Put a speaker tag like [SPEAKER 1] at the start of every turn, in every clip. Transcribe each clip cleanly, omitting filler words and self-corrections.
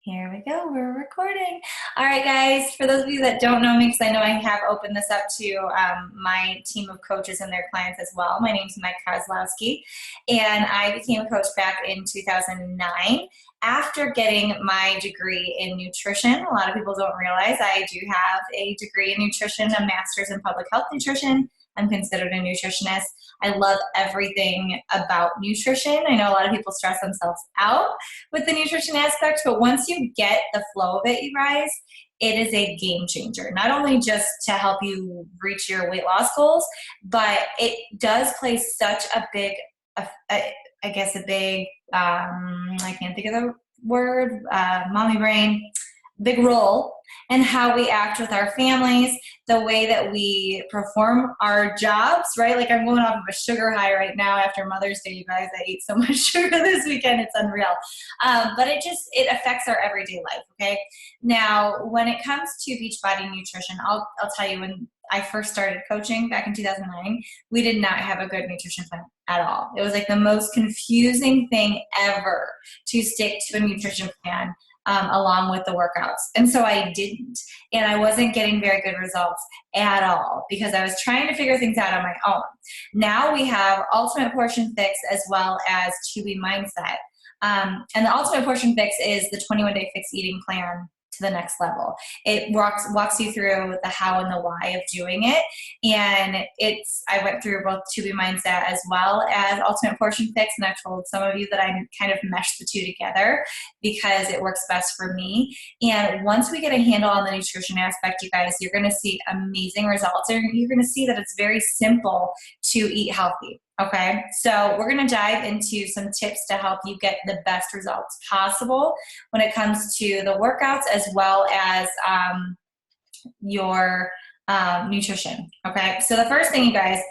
[SPEAKER 1] Here we go, we're recording. All right, guys, for those of you that don't know me, because I know I have opened this up to my team of coaches and their clients as well. My name's Mike Kozlowski, and I became a coach back in 2009 after getting my degree in nutrition. A lot of people don't realize I do have a degree in nutrition, a master's in public health nutrition. I'm considered a nutritionist. I love everything about nutrition. I know a lot of people stress themselves out with the nutrition aspect, but once you get the flow of it, you guys, it is a game changer. Not only just to help you reach your weight loss goals, but it does play such a big, I guess a big, I can't think of the word, mommy brain, big role in how we act with our families, the way that we perform our jobs, right? Like I'm going off of a sugar high right now after Mother's Day, you guys. I ate so much sugar this weekend, it's unreal. But it affects our everyday life, okay? Now, when it comes to Beachbody nutrition, I'll tell you, when I first started coaching back in 2009, we did not have a good nutrition plan at all. It was like the most confusing thing ever to stick to a nutrition plan along with the workouts. And so I didn't. And I wasn't getting very good results at all because I was trying to figure things out on my own. Now we have Ultimate Portion Fix as well as 2B Mindset. And the Ultimate Portion Fix is the 21-day fixed eating plan to the next level. It walks you through the how and the why of doing it. And I went through both 2B Mindset as well as Ultimate Portion Fix, and I've told some of you that I kind of meshed the two together because it works best for me. And once we get a handle on the nutrition aspect, you guys, you're going to see amazing results. And you're going to see that it's very simple to eat healthy. Okay, so we're going to dive into some tips to help you get the best results possible when it comes to the workouts as well as your nutrition. Okay, so the first thing, you guys,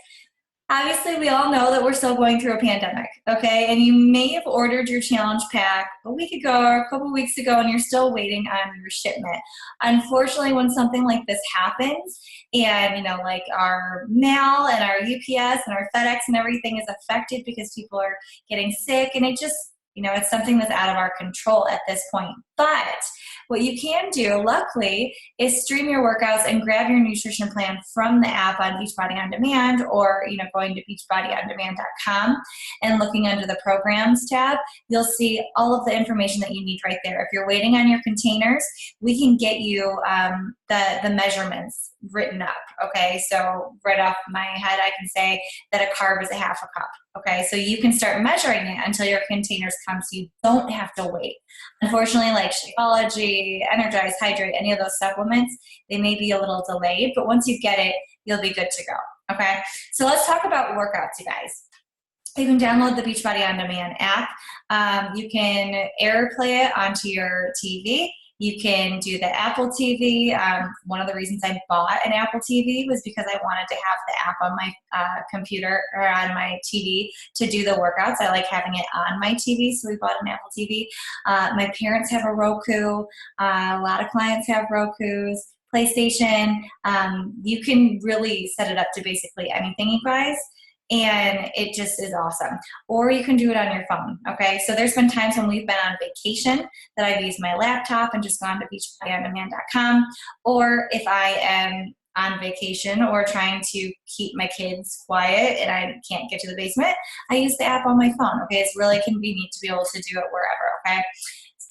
[SPEAKER 1] obviously we all know that we're still going through a pandemic, okay? And you may have ordered your challenge pack a week ago or a couple of weeks ago and you're still waiting on your shipment. Unfortunately, when something like this happens and, like our mail and our UPS and our FedEx and everything is affected because people are getting sick, and it just, it's something that's out of our control at this point. But what you can do, luckily, is stream your workouts and grab your nutrition plan from the app on Beachbody On Demand, or going to beachbodyondemand.com and looking under the programs tab. You'll see all of the information that you need right there. If you're waiting on your containers, we can get you the measurements written up. Okay, so right off my head, I can say that a carb is a half a cup. Okay, so you can start measuring it until your containers come, so you don't have to wait. Unfortunately, like Shakeology, Energize, Hydrate, any of those supplements, they may be a little delayed, but once you get it, you'll be good to go. Okay, so let's talk about workouts, you guys. You can download the Beachbody On Demand app. You can AirPlay it onto your TV. You can do the Apple TV. One of the reasons I bought an Apple TV was because I wanted to have the app on my computer or on my TV to do the workouts. I like having it on my TV, so we bought an Apple TV. My parents have a Roku. A lot of clients have Rokus. PlayStation. You can really set it up to basically anything, you guys. And it just is awesome. Or you can do it on your phone, okay? So there's been times when we've been on vacation that I've used my laptop and just gone to beachbodyondemand.com. Or if I am on vacation or trying to keep my kids quiet and I can't get to the basement, I use the app on my phone, okay? It's really convenient to be able to do it wherever, okay?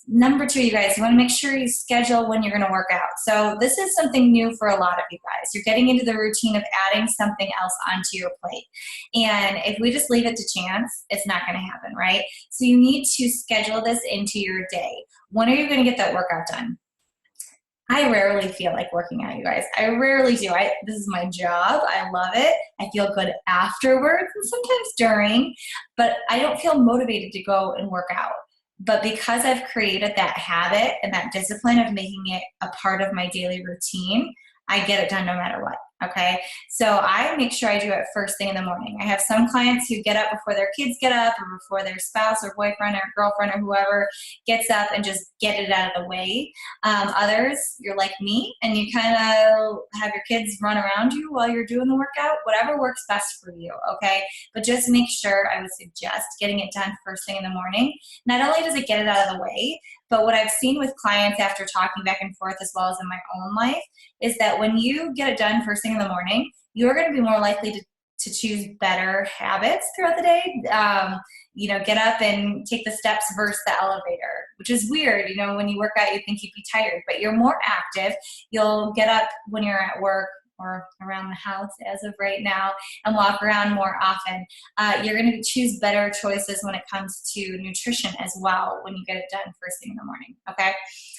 [SPEAKER 1] Number two, you guys, you want to make sure you schedule when you're going to work out. So this is something new for a lot of you guys. You're getting into the routine of adding something else onto your plate. And if we just leave it to chance, it's not going to happen, right? So you need to schedule this into your day. When are you going to get that workout done? I rarely feel like working out, you guys. I rarely do. This is my job. I love it. I feel good afterwards and sometimes during, but I don't feel motivated to go and work out. But because I've created that habit and that discipline of making it a part of my daily routine, I get it done no matter what. okay? So I make sure I do it first thing in the morning. I have some clients who get up before their kids get up or before their spouse or boyfriend or girlfriend or whoever gets up and just get it out of the way. Others, you're like me, and you kind of have your kids run around you while you're doing the workout, whatever works best for you, okay? But just make sure, I would suggest getting it done first thing in the morning. Not only does it get it out of the way, but what I've seen with clients after talking back and forth as well as in my own life is that when you get it done first thing in the morning, you're going to be more likely to choose better habits throughout the day. Get up and take the steps versus the elevator, which is weird. When you work out, you think you'd be tired, but you're more active. You'll get up when you're at work or around the house as of right now and walk around more often. You're going to choose better choices when it comes to nutrition as well when you get it done first thing in the morning, okay?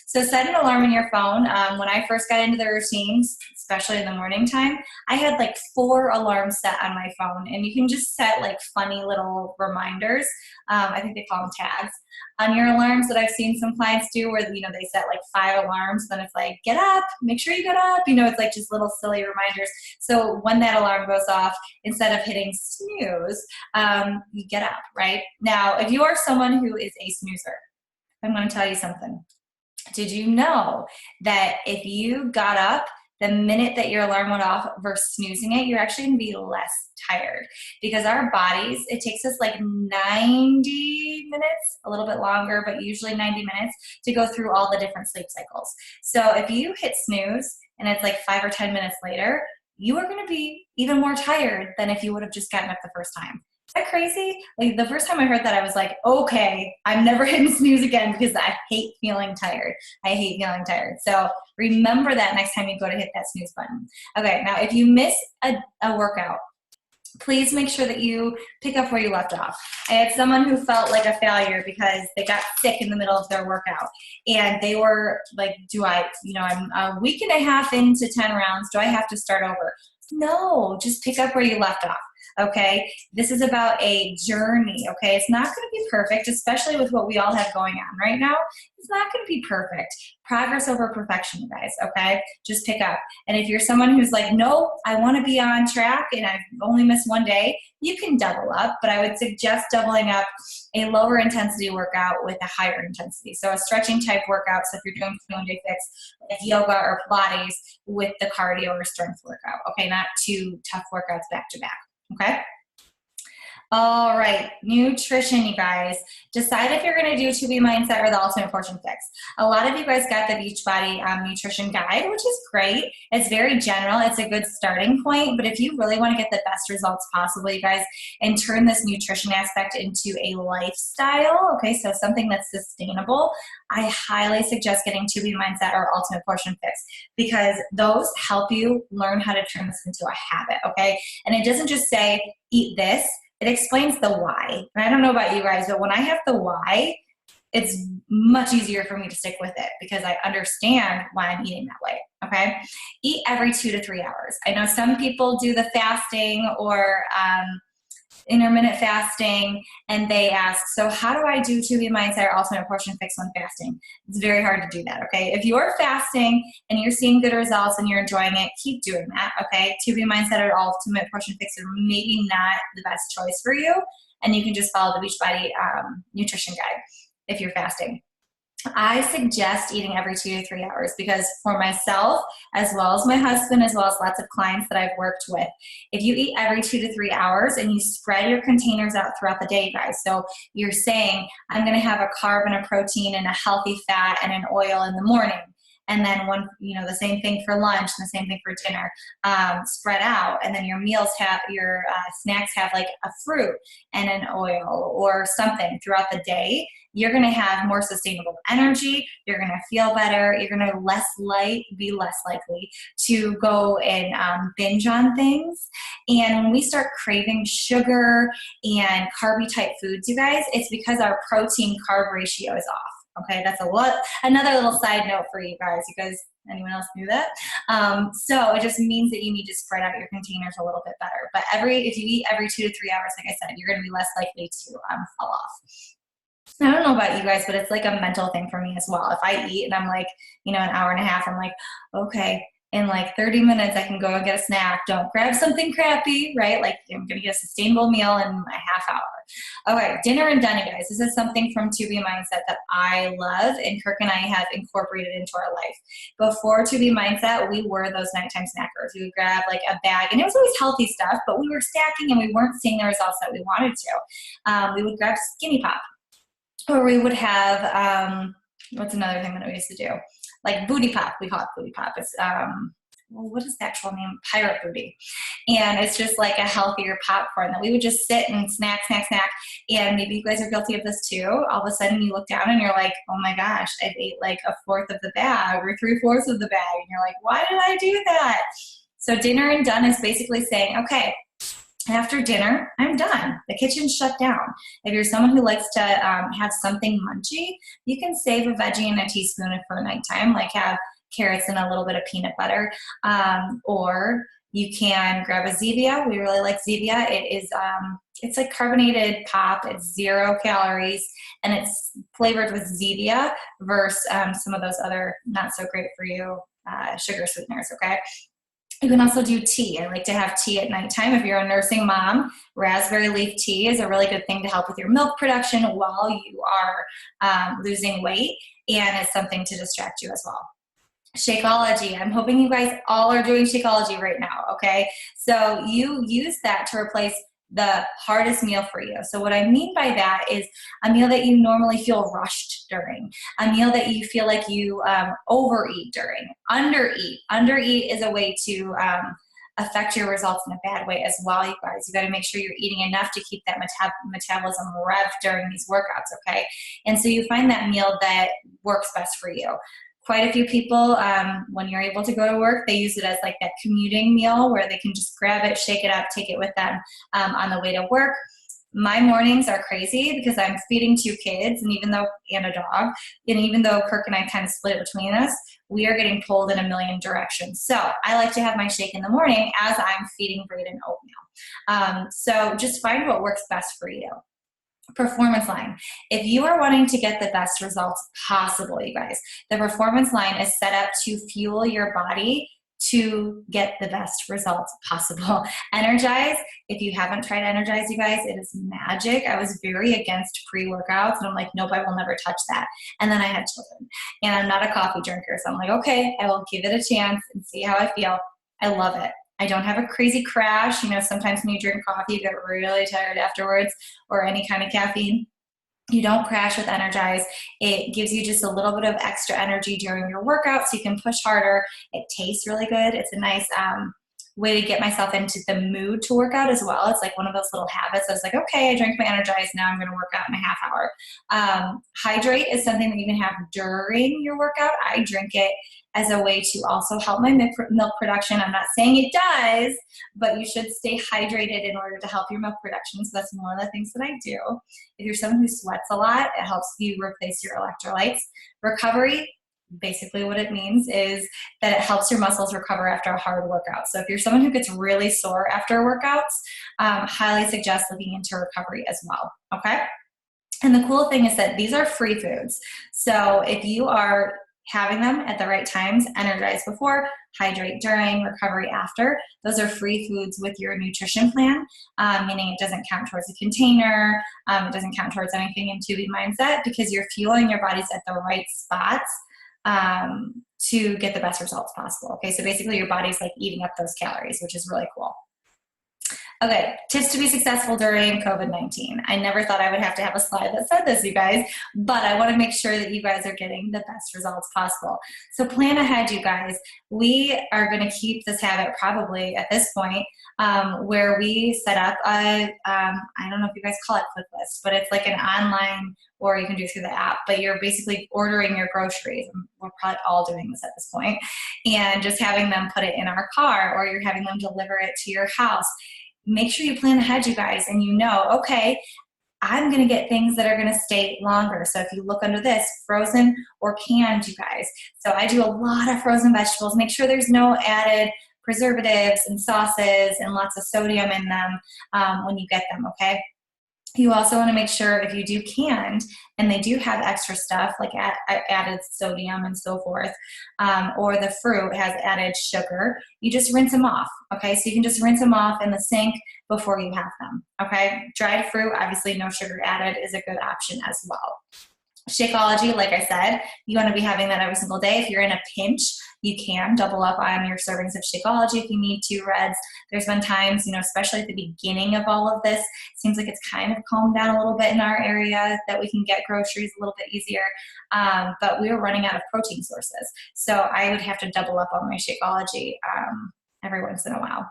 [SPEAKER 1] So set an alarm in your phone. When I first got into the routines, especially in the morning time, I had like 4 alarms set on my phone, and you can just set like funny little reminders. I think they call them tags on your alarms that I've seen some clients do where, they set like 5 alarms, then it's like, get up, make sure you get up. It's like just little silly reminders. So when that alarm goes off, instead of hitting snooze, you get up, right? Now, if you are someone who is a snoozer, I'm going to tell you something. Did you know that if you got up the minute that your alarm went off versus snoozing it, you're actually going to be less tired? Because our bodies, it takes us like 90 minutes, a little bit longer, but usually 90 minutes to go through all the different sleep cycles. So if you hit snooze and it's like 5 or 10 minutes later, you are going to be even more tired than if you would have just gotten up the first time. Is that crazy? Like the first time I heard that, I was like, okay, I'm never hitting snooze again because I hate feeling tired. I hate feeling tired. So remember that next time you go to hit that snooze button. Okay, now if you miss a workout, please make sure that you pick up where you left off. I had someone who felt like a failure because they got sick in the middle of their workout, and they were like, I'm a week and a half into 10 rounds. Do I have to start over? No, just pick up where you left off. Okay, this is about a journey. Okay, it's not going to be perfect, especially with what we all have going on right now. It's not going to be perfect. Progress over perfection, you guys. Okay, just pick up. And if you're someone who's like, no, I want to be on track and I've only missed one day, you can double up. But I would suggest doubling up a lower intensity workout with a higher intensity. So a stretching type workout. So if you're doing 21-day fix, like yoga or Pilates, with the cardio or strength workout. Okay, not 2 tough workouts back to back. Okay. All right, nutrition, you guys. Decide if you're going to do 2B Mindset or the Ultimate Portion Fix. A lot of you guys got the Beachbody nutrition guide, which is great. It's very general. It's a good starting point. But if you really want to get the best results possible, you guys, and turn this nutrition aspect into a lifestyle, okay, so something that's sustainable, I highly suggest getting 2B Mindset or Ultimate Portion Fix, because those help you learn how to turn this into a habit, okay? And it doesn't just say, eat this. It explains the why. And I don't know about you guys, but when I have the why, it's much easier for me to stick with it because I understand why I'm eating that way, okay? Eat every 2 to 3 hours. I know some people do the fasting or intermittent fasting, and they ask, so how do I do 2B Mindset or Ultimate Portion Fix when fasting? It's very hard to do that, okay? If you're fasting and you're seeing good results and you're enjoying it, keep doing that, okay? 2B Mindset or Ultimate Portion Fix are maybe not the best choice for you, and you can just follow the Beachbody nutrition guide if you're fasting. I suggest eating every 2 to 3 hours because for myself, as well as my husband, as well as lots of clients that I've worked with, if you eat every 2 to 3 hours and you spread your containers out throughout the day, guys, so you're saying, I'm going to have a carb and a protein and a healthy fat and an oil in the morning. And then the same thing for lunch and the same thing for dinner, spread out. And then your meals have, your snacks have like a fruit and an oil or something throughout the day. You're going to have more sustainable energy. You're going to feel better. You're going to be less likely to go and binge on things. And when we start craving sugar and carby type foods, you guys, it's because our protein carb ratio is off. Okay, that's another little side note for you guys. Anyone else knew that? So it just means that you need to spread out your containers a little bit better. But if you eat every 2 to 3 hours, like I said, you're going to be less likely to fall off. I don't know about you guys, but it's like a mental thing for me as well. If I eat and I'm like, an hour and a half, I'm like, okay, in like 30 minutes, I can go and get a snack. Don't grab something crappy, right? Like I'm going to get a sustainable meal in a half hour. Okay, dinner and done, you guys. This is something from To Be Mindset that I love, and Kirk and I have incorporated into our life. Before To Be Mindset, we were those nighttime snackers. We would grab like a bag, and it was always healthy stuff, but we were stacking and we weren't seeing the results that we wanted to. We would grab Skinny Pop, or we would have, what's another thing that we used to do? Like Booty Pop. We call it Booty Pop. It's, well, what is the actual name? Pirate Booty. And it's just like a healthier popcorn that we would just sit and snack. And maybe you guys are guilty of this too. All of a sudden you look down and you're like, oh my gosh, I've ate like a fourth of the bag or 3/4 of the bag. And you're like, why did I do that? So dinner and done is basically saying, okay, after dinner, I'm done. The kitchen's shut down. If you're someone who likes to have something munchy, you can save a veggie in a teaspoon for nighttime, like have carrots and a little bit of peanut butter. Or you can grab a Zevia. We really like Zevia. It's like carbonated pop. It's 0 calories, and it's flavored with Zevia versus some of those other not so great for you sugar sweeteners, okay? You can also do tea. I like to have tea at nighttime. If you're a nursing mom, raspberry leaf tea is a really good thing to help with your milk production while you are losing weight, and it's something to distract you as well. Shakeology. I'm hoping you guys all are doing Shakeology right now, okay? So you use that to replace the hardest meal for you. So what I mean by that is a meal that you normally feel rushed during, a meal that you feel like you overeat during, undereat. Undereat is a way to affect your results in a bad way as well, you guys. You got to make sure you're eating enough to keep that metabolism revved during these workouts, okay? And so you find that meal that works best for you. Quite a few people, when you're able to go to work, they use it as like that commuting meal where they can just grab it, shake it up, take it with them on the way to work. My mornings are crazy because I'm feeding 2 kids and a dog, and even though Kirk and I kind of split it between us, we are getting pulled in a million directions. So I like to have my shake in the morning as I'm feeding Brayden oatmeal. So just find what works best for you. Performance line. If you are wanting to get the best results possible, you guys, the performance line is set up to fuel your body to get the best results possible. Energize. If you haven't tried Energize, you guys, it is magic. I was very against pre-workouts, and I'm like, nope, I will never touch that. And then I had children, and I'm not a coffee drinker, so I'm like, okay, I will give it a chance and see how I feel. I love it. I don't have a crazy crash. You know, sometimes when you drink coffee, you get really tired afterwards, or any kind of caffeine. You don't crash with Energize. It gives you just a little bit of extra energy during your workout so you can push harder. It tastes really good. It's a nice way to get myself into the mood to work out as well. It's like one of those little habits. I was like, okay, I drank my Energize. Now I'm going to work out in a half hour. Hydrate is something that you can have during your workout. I drink it as a way to also help my milk production. I'm not saying it does, but you should stay hydrated in order to help your milk production. So that's one of the things that I do. If you're someone who sweats a lot, it helps you replace your electrolytes. Recovery, basically what it means is that it helps your muscles recover after a hard workout. So if you're someone who gets really sore after workouts, highly suggest looking into recovery as well, okay? And the cool thing is that these are free foods. So if you are having them at the right times, Energize before, hydrate during, recovery after, those are free foods with your nutrition plan, meaning it doesn't count towards a container, it doesn't count towards anything in To Be Mindset, because you're fueling your bodies at the right spots to get the best results possible. Okay, so basically your body's like eating up those calories, which is really cool. Okay, tips to be successful during COVID-19. I never thought I would have to have a slide that said this, you guys, but I want to make sure that you guys are getting the best results possible. So plan ahead, you guys. We are going to keep this habit probably at this point where we set up a, I don't know if you guys call it ClickList, but it's like an online, or you can do it through the app, but you're basically ordering your groceries. We're probably all doing this at this point, and just having them put it in our car, or you're having them deliver it to your house. Make sure you plan ahead, you guys, and you know, okay, I'm going to get things that are going to stay longer. So if you look under this, frozen or canned, you guys. So I do a lot of frozen vegetables. Make sure there's no added preservatives and sauces and lots of sodium in them when you get them, okay? You also want to make sure if you do canned and they do have extra stuff like added sodium and so forth, or the fruit has added sugar, you just rinse them off, okay? So you can just rinse them off in the sink before you have them, okay? Dried fruit, obviously no sugar added, is a good option as well. Shakeology, like I said, you want to be having that every single day. If you're in a pinch, you can double up on your servings of Shakeology if you need to, Reds. There's been times, especially at the beginning of all of this, it seems like it's kind of calmed down a little bit in our area that we can get groceries a little bit easier, but we were running out of protein sources. So I would have to double up on my Shakeology every once in a while.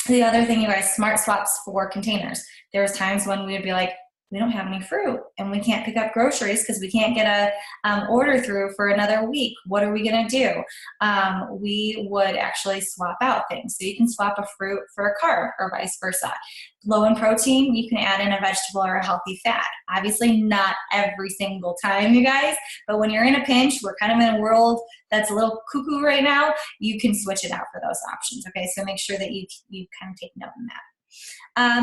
[SPEAKER 1] The other thing, you guys, smart swaps for containers. There was times when we would be like, we don't have any fruit and we can't pick up groceries because we can't get a order through for another week. What are we going to do? We would actually swap out things. So you can swap a fruit for a carb or vice versa. Low in protein, you can add in a vegetable or a healthy fat. Obviously not every single time, you guys, but when you're in a pinch, we're kind of in a world that's a little cuckoo right now, you can switch it out for those options, okay? So make sure that you kind of take note in that.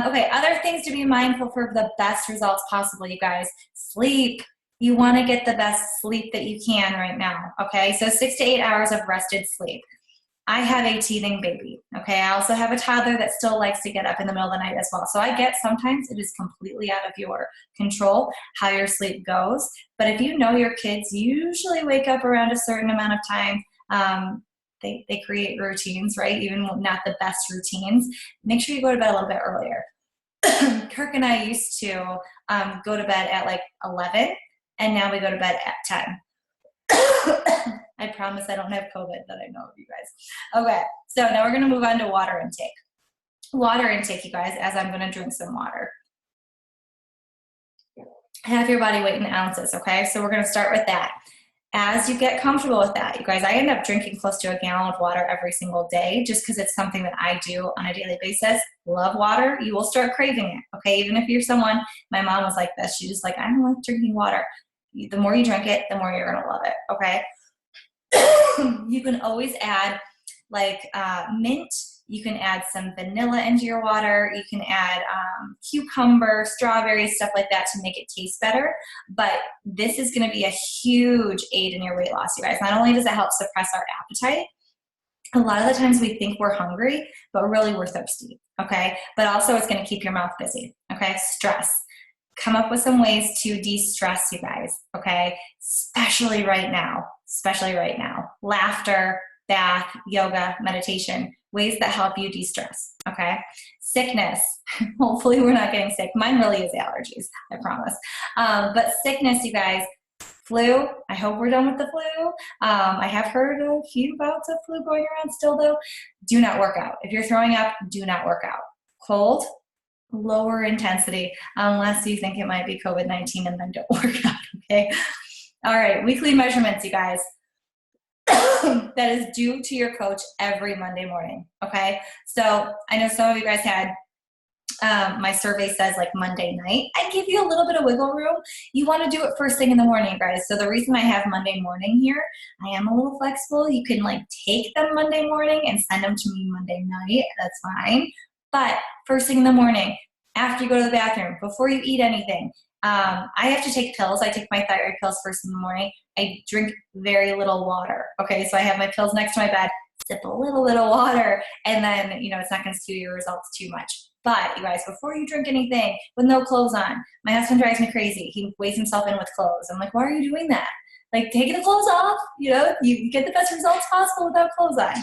[SPEAKER 1] Okay, other things to be mindful for the best results possible, you guys. Sleep. You want to get the best sleep that you can right now, okay? So 6 to 8 hours of rested sleep. I have a teething baby, okay? I also have a toddler that still likes to get up in the middle of the night as well. So I get sometimes it is completely out of your control how your sleep goes. But if you know your kids usually wake up around a certain amount of time, they create routines, right? Even not the best routines. Make sure you go to bed a little bit earlier. Kirk and I used to go to bed at like 11, and now we go to bed at 10. I promise I don't have COVID that I know of, you guys. Okay, so now we're going to move on to water intake. Water intake, you guys, as I'm going to drink some water. Have your body weight in ounces, okay? So we're going to start with that. As you get comfortable with that, you guys, I end up drinking close to a gallon of water every single day just because it's something that I do on a daily basis. Love water. You will start craving it, okay? Even if you're someone, my mom was like this. She's just like, I don't like drinking water. The more you drink it, the more you're going to love it, okay? You can always add like mint. You can add some vanilla into your water. You can add cucumber, strawberries, stuff like that to make it taste better. But this is going to be a huge aid in your weight loss, you guys. Not only does it help suppress our appetite, a lot of the times we think we're hungry, but really we're thirsty, okay? But also it's going to keep your mouth busy, okay? Stress. Come up with some ways to de-stress, you guys, okay? Especially right now. Laughter, bath, yoga, meditation, ways that help you de-stress, okay? Sickness, hopefully we're not getting sick. Mine really is allergies, I promise. But sickness, you guys, flu, I hope we're done with the flu. I have heard a few bouts of flu going around still though. Do not work out. If you're throwing up, do not work out. Cold, lower intensity, unless you think it might be COVID-19 and then don't work out, okay? All right, weekly measurements, you guys. That is due to your coach every Monday morning, okay? So I know some of you guys had, my survey says like Monday night. I give you a little bit of wiggle room. You want to do it first thing in the morning, guys. So the reason I have Monday morning here, I am a little flexible. You can like take them Monday morning and send them to me Monday night. That's fine. But first thing in the morning, after you go to the bathroom, before you eat anything, I have to take pills. I take my thyroid pills first in the morning. I drink very little water. Okay, so I have my pills next to my bed, sip a little bit of water, and then, it's not going to skew your results too much. But, you guys, before you drink anything with no clothes on, my husband drives me crazy. He weighs himself in with clothes. I'm like, why are you doing that? Like, take the clothes off, you get the best results possible without clothes on.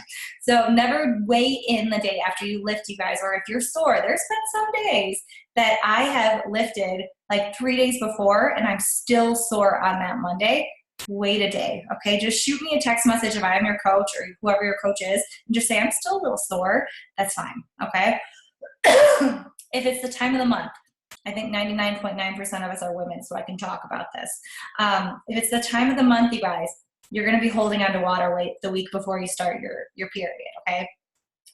[SPEAKER 1] So never weigh in the day after you lift, you guys, or if you're sore. There's been some days that I have lifted like 3 days before and I'm still sore on that Monday. Wait a day, okay? Just shoot me a text message if I'm your coach or whoever your coach is and just say, I'm still a little sore. That's fine, okay? If it's the time of the month, I think 99.9% of us are women, so I can talk about this. If it's the time of the month, you guys, you're going to be holding on to water weight the week before you start your period, okay?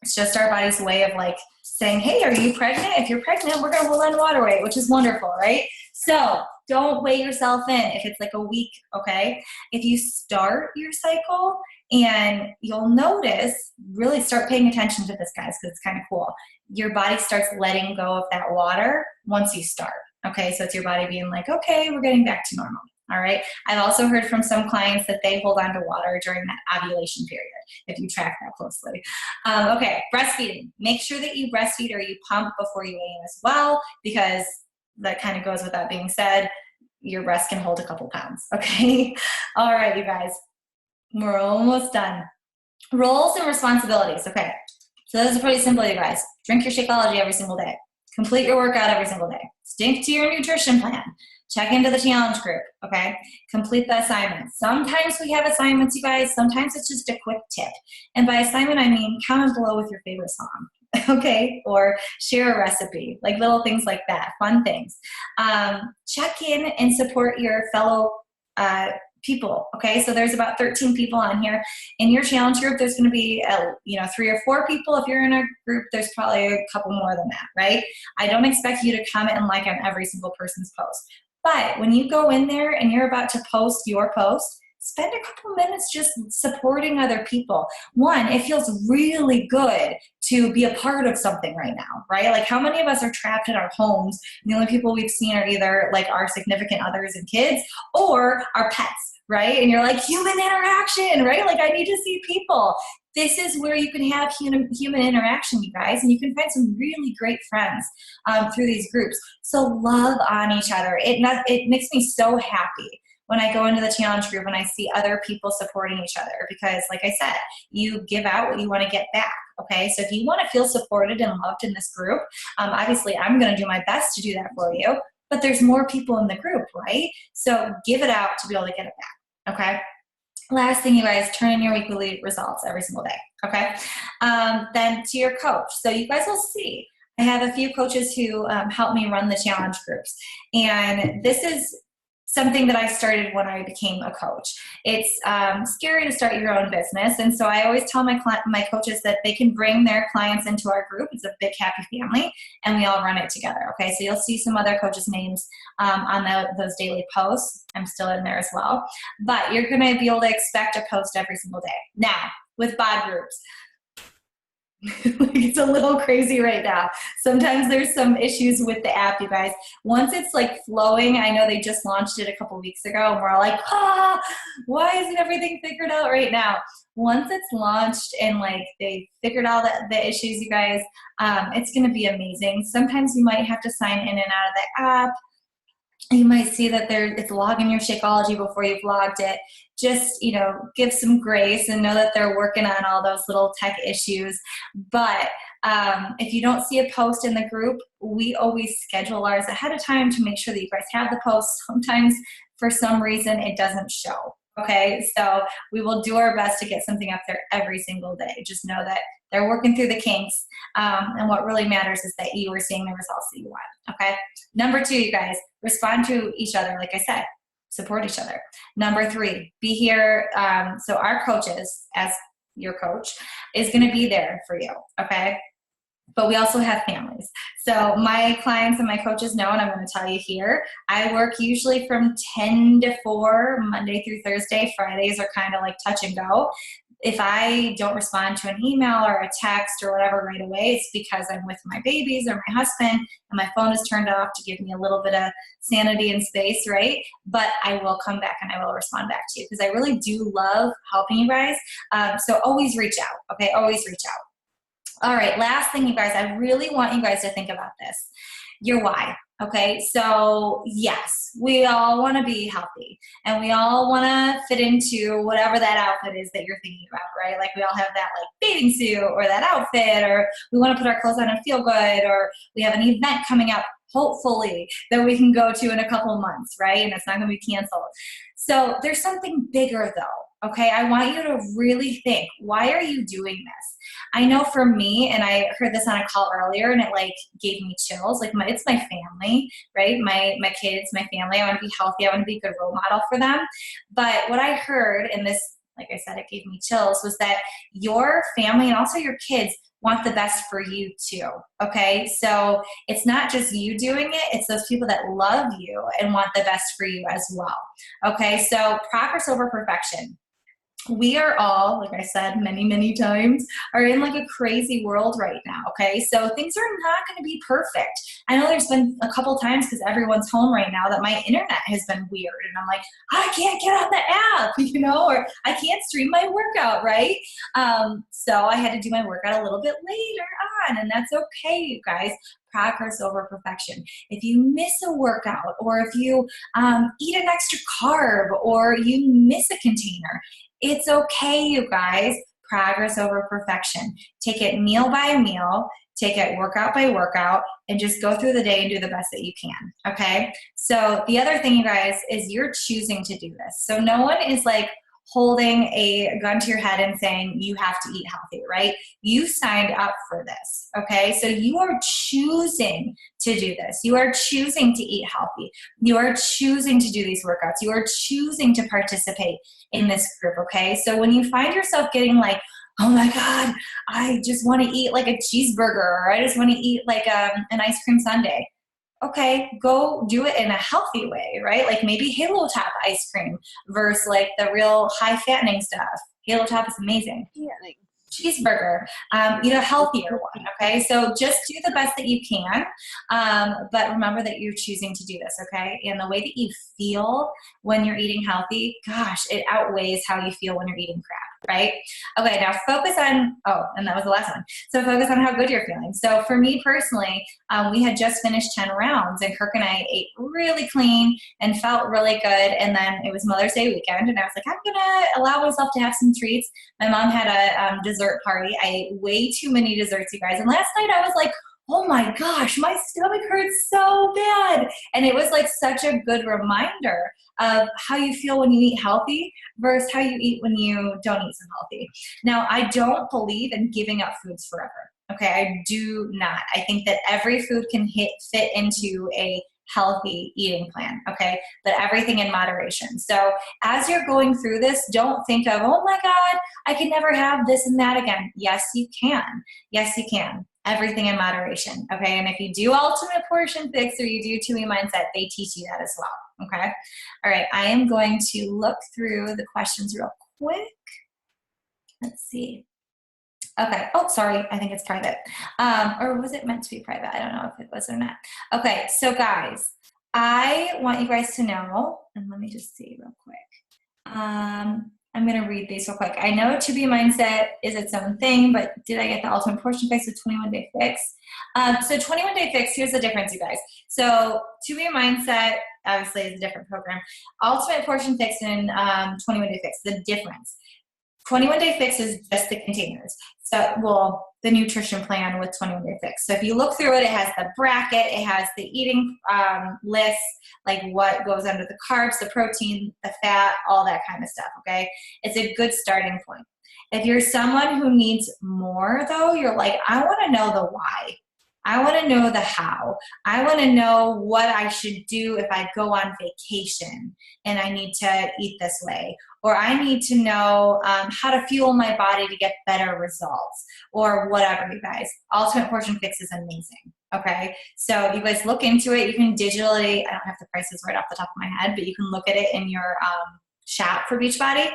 [SPEAKER 1] It's just our body's way of like saying, hey, are you pregnant? If you're pregnant, we're going to hold on to water weight, which is wonderful, right? So don't weigh yourself in if it's like a week, okay? If you start your cycle, and you'll notice, really start paying attention to this, guys, because it's kind of cool. Your body starts letting go of that water once you start, Okay, so it's your body being like, okay, we're getting back to normal. All right. I've also heard from some clients that they hold on to water during that ovulation period, if you track that closely. Okay, breastfeeding. Make sure that you breastfeed or you pump before you weigh in as well, because that kind of goes with that being said, your breast can hold a couple pounds. Okay. All right, you guys, we're almost done. Roles and responsibilities. Okay. So this is pretty simple, you guys. Drink your Shakeology every single day. Complete your workout every single day. Stick to your nutrition plan. Check into the challenge group, okay? Complete the assignments. Sometimes we have assignments, you guys. Sometimes it's just a quick tip. And by assignment, I mean comment below with your favorite song, okay? Or share a recipe, like little things like that, fun things. Check in and support your fellow people, okay? So there's about 13 people on here. In your challenge group, there's gonna be, 3 or 4 people. If you're in a group, there's probably a couple more than that, right? I don't expect you to comment and like on every single person's post. But when you go in there and you're about to post your post, spend a couple minutes just supporting other people. One, it feels really good to be a part of something right now, right? Like how many of us are trapped in our homes and the only people we've seen are either like our significant others and kids or our pets, right? And you're like, human interaction, right? Like I need to see people. This is where you can have human interaction, you guys, and you can find some really great friends through these groups. So love on each other. It makes me so happy when I go into the challenge group and I see other people supporting each other, because like I said, you give out what you want to get back. Okay, so if you want to feel supported and loved in this group, obviously I'm going to do my best to do that for you, but there's more people in the group, right? So give it out to be able to get it back, okay? Last thing, you guys, turn in your weekly results every single day, okay? Then to your coach. So you guys will see, I have a few coaches who help me run the challenge groups. And this is something that I started when I became a coach. It's scary to start your own business. And so I always tell my coaches that they can bring their clients into our group. It's a big, happy family, and we all run it together. Okay, so you'll see some other coaches' names on those daily posts. I'm still in there as well. But you're going to be able to expect a post every single day. Now, with bod groups, it's a little crazy right now. Sometimes there's some issues with the app, you guys. Once it's like flowing, I know they just launched it a couple weeks ago and we're all like, why isn't everything figured out right now? Once it's launched and like they figured out the issues, you guys, it's going to be amazing. Sometimes you might have to sign in and out of the app. You might see that it's logging your Shakeology before you've logged it. Just, give some grace and know that they're working on all those little tech issues. But if you don't see a post in the group, we always schedule ours ahead of time to make sure that you guys have the post. Sometimes for some reason it doesn't show. Okay, so we will do our best to get something up there every single day. Just know that they're working through the kinks, and what really matters is that you are seeing the results that you want, okay? Number 2, you guys, respond to each other, like I said, support each other. Number 3, be here. So our coaches, as your coach, is gonna be there for you, okay? But we also have families. So my clients and my coaches know, and I'm going to tell you here, I work usually from 10 to 4, Monday through Thursday. Fridays are kind of like touch and go. If I don't respond to an email or a text or whatever right away, it's because I'm with my babies or my husband and my phone is turned off to give me a little bit of sanity and space, right? But I will come back and I will respond back to you because I really do love helping you guys. So always reach out, okay? Always reach out. All right, last thing, you guys, I really want you guys to think about this. Your why, okay? So yes, we all want to be healthy and we all want to fit into whatever that outfit is that you're thinking about, right? Like we all have that like bathing suit or that outfit, or we want to put our clothes on and feel good, or we have an event coming up, hopefully, that we can go to in a couple months, right? And it's not going to be canceled. So there's something bigger though, okay? I want you to really think, why are you doing this? I know for me, and I heard this on a call earlier, and it like gave me chills. Like it's my family, right? My kids, my family. I want to be healthy. I want to be a good role model for them. But what I heard, and this, like I said, it gave me chills, was that your family and also your kids want the best for you too, okay? So it's not just you doing it, it's those people that love you and want the best for you as well, okay? So progress over perfection. we are all, like I said many, many times, are in like a crazy world right now, okay? So things are not going to be perfect. I know there's been a couple times because everyone's home right now that my internet has been weird. And I'm like, I can't get on the app, or I can't stream my workout, right? So I had to do my workout a little bit later on, and that's okay, you guys. Progress over perfection. If you miss a workout, or if you eat an extra carb, or you miss a container, it's okay, you guys. Progress over perfection. Take it meal by meal, take it workout by workout, and just go through the day and do the best that you can, okay? So the other thing, you guys, is you're choosing to do this. So no one is like holding a gun to your head and saying you have to eat healthy, right? You signed up for this, okay? So you are choosing to do this. You are choosing to eat healthy. You are choosing to do these workouts. You are choosing to participate in this group, okay? So when you find yourself getting like, oh my God, I just want to eat like a cheeseburger, or I just want to eat like an ice cream sundae. Okay, go do it in a healthy way, right? Like maybe Halo Top ice cream versus like the real high fattening stuff. Halo Top is amazing.
[SPEAKER 2] Yeah.
[SPEAKER 1] Cheeseburger, eat a healthier one, okay? So just do the best that you can, but remember that you're choosing to do this, okay? And the way that you feel when you're eating healthy, gosh, it outweighs how you feel when you're eating crap, right? Okay, now focus on, and that was the last one. So focus on how good you're feeling. So for me personally, we had just finished 10 rounds, and Kirk and I ate really clean and felt really good, and then it was Mother's Day weekend, and I was like, I'm gonna allow myself to have some treats. My mom had a dessert party. I ate way too many desserts, you guys. And last night I was like, oh my gosh, my stomach hurts so bad. And it was like such a good reminder of how you feel when you eat healthy versus how you eat when you don't eat so healthy. Now, I don't believe in giving up foods forever. Okay, I do not. I think that every food can fit into a healthy eating plan, okay? But everything in moderation. So as you're going through this, don't think of, oh my God, I can never have this and that again. Yes, you can. Yes, you can. Everything in moderation, okay? And if you do Ultimate Portion Fix or you do 2E Mindset, they teach you that as well, okay? All right, I am going to look through the questions real quick. Let's see. Okay. Oh, sorry. I think it's private. Or was it meant to be private? I don't know if it was or not. Okay. So guys, I want you guys to know, and let me just see real quick. I'm going to read these real quick. I know 2B Mindset is its own thing, but did I get the Ultimate Portion Fix with 21 Day Fix? So 21 Day Fix, here's the difference, you guys. So 2B Mindset, obviously, is a different program. Ultimate Portion Fix and 21 Day Fix, the difference. 21 Day Fix is just the containers. So, well, the nutrition plan with 21 Day Fix. So if you look through it, it has the bracket, it has the eating list, like what goes under the carbs, the protein, the fat, all that kind of stuff, okay? It's a good starting point. If you're someone who needs more, though, you're like, I want to know the why. I want to know the how. I want to know what I should do if I go on vacation and I need to eat this way. Or I need to know how to fuel my body to get better results, or whatever, you guys. Ultimate Portion Fix is amazing, okay? So you guys look into it. You can digitally, I don't have the prices right off the top of my head, but you can look at it in your shop for Beachbody.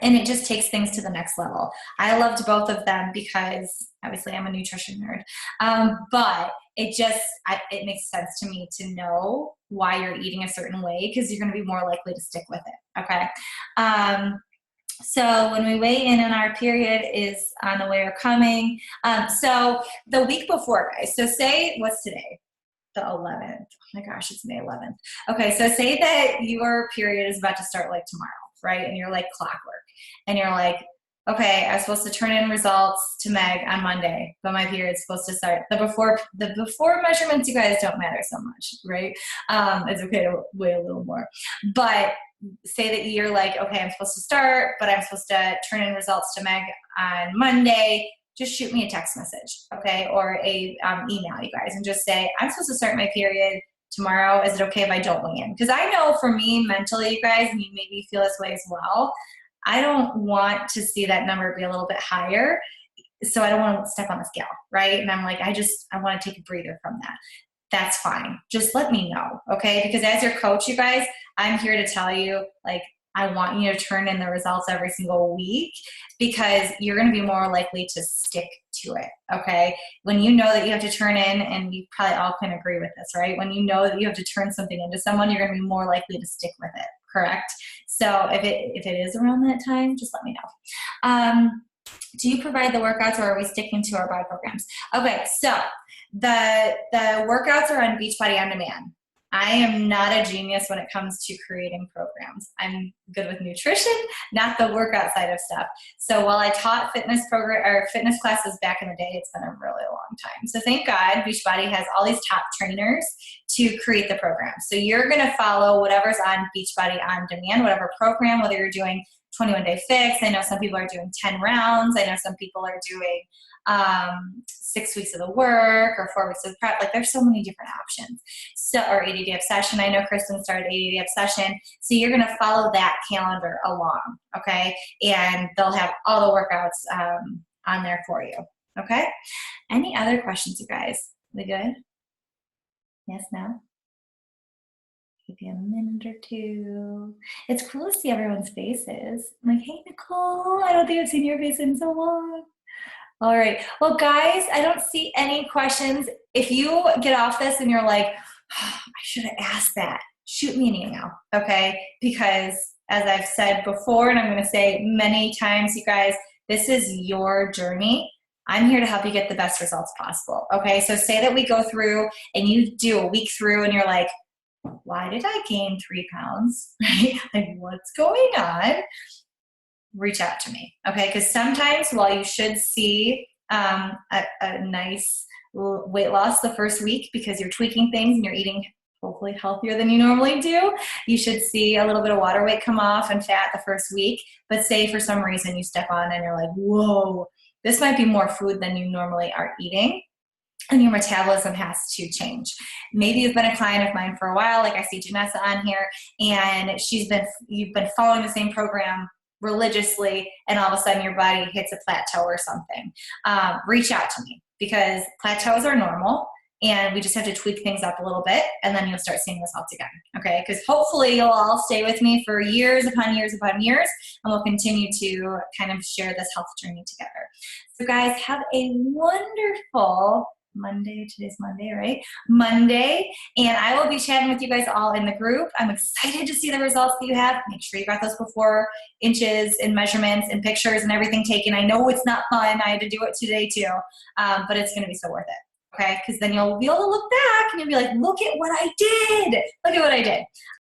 [SPEAKER 1] And it just takes things to the next level. I loved both of them because obviously I'm a nutrition nerd. But it makes sense to me to know why you're eating a certain way, because you're going to be more likely to stick with it. Okay. So when we weigh in on our period is on the way or coming. So the week before, guys, so say, what's today? The 11th. Oh my gosh, it's May 11th. Okay, so say that your period is about to start like tomorrow, right? And you're like clockwork. And you're like, okay, I was supposed to turn in results to Meg on Monday, but my period's supposed to start. The before measurements, you guys, don't matter so much, right? It's okay to weigh a little more. But say that you're like, okay, I'm supposed to start, but I'm supposed to turn in results to Meg on Monday. Just shoot me a text message, okay, or a email, you guys, and just say, I'm supposed to start my period tomorrow. Is it okay if I don't weigh in? Because I know for me mentally, you guys, and you maybe feel this way as well, I don't want to see that number be a little bit higher, so I don't want to step on the scale, right? And I'm like, I want to take a breather from that. That's fine. Just let me know, okay? Because as your coach, you guys, I'm here to tell you, like, I want you to turn in the results every single week, because you're going to be more likely to stick to it, okay? When you know that you have to turn in, and you probably all can agree with this, right? When you know that you have to turn something into someone, you're going to be more likely to stick with it, correct? So if it is around that time, just let me know. Do you provide the workouts, or are we sticking to our bod programs? Okay, so the workouts are on Beachbody On Demand. I am not a genius when it comes to creating programs. I'm good with nutrition, not the workout side of stuff. So while I taught fitness classes back in the day, it's been a really long time. So thank God Beachbody has all these top trainers to create the program. So you're going to follow whatever's on Beachbody On Demand, whatever program, whether you're doing 21-day fix. I know some people are doing 10 rounds. I know some people are doing 6 weeks of the work, or 4 weeks of prep. Like, there's so many different options. So, or 80-day obsession. I know Kristen started 80-day obsession. So you're going to follow that calendar along, okay? And they'll have all the workouts on there for you, okay? Any other questions, you guys? We good? Yes, no? Give you a minute or two. It's cool to see everyone's faces. I'm like, hey, Nicole, I don't think I've seen your face in so long. All right. Well, guys, I don't see any questions. If you get off this and you're like, oh, I should have asked that, shoot me an email, okay? Because as I've said before, and I'm going to say many times, you guys, this is your journey. I'm here to help you get the best results possible, okay? So say that we go through and you do a week through and you're like, why did I gain 3 pounds? Right? Like, what's going on? Reach out to me, okay? Because sometimes, while you should see a nice weight loss the first week because you're tweaking things and you're eating hopefully healthier than you normally do, you should see a little bit of water weight come off and fat the first week. But say for some reason you step on and you're like, whoa, this might be more food than you normally are eating, and your metabolism has to change. Maybe you've been a client of mine for a while, like I see Janessa on here, and you've been following the same program religiously, and all of a sudden your body hits a plateau or something. Reach out to me, because plateaus are normal, and we just have to tweak things up a little bit, and then you'll start seeing results again, okay? Because hopefully you'll all stay with me for years upon years upon years, and we'll continue to kind of share this health journey together. So guys, have a wonderful Monday. Today's Monday, right? Monday. And I will be chatting with you guys all in the group. I'm excited to see the results that you have. Make sure you got those before inches and measurements and pictures and everything taken. I know it's not fun. I had to do it today too, but it's going to be so worth it. Okay? Because then you'll be able to look back and you'll be like, look at what I did. Look at what I did.